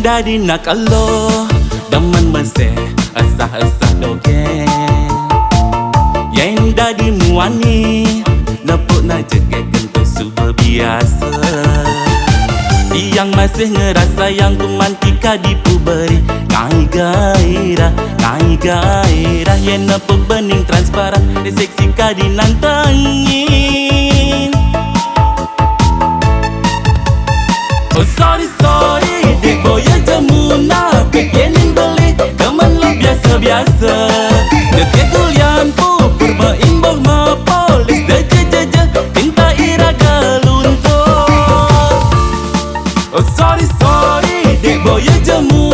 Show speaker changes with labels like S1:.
S1: dari nak Allah daman masih asah-asah doge yang dari muani napuk na jeket kentu sudah biasa yang masih ngerasa yang kumantika dipuberi kai gairah yang napuk bening transparan di seksi kadi nantangin. Oh sorry dek boya jamuna pekenin beli teman lo biasa-biasa dekat kulian pu bermain bola polis deje cinta ira galunto. Oh sorry dek boya jamuna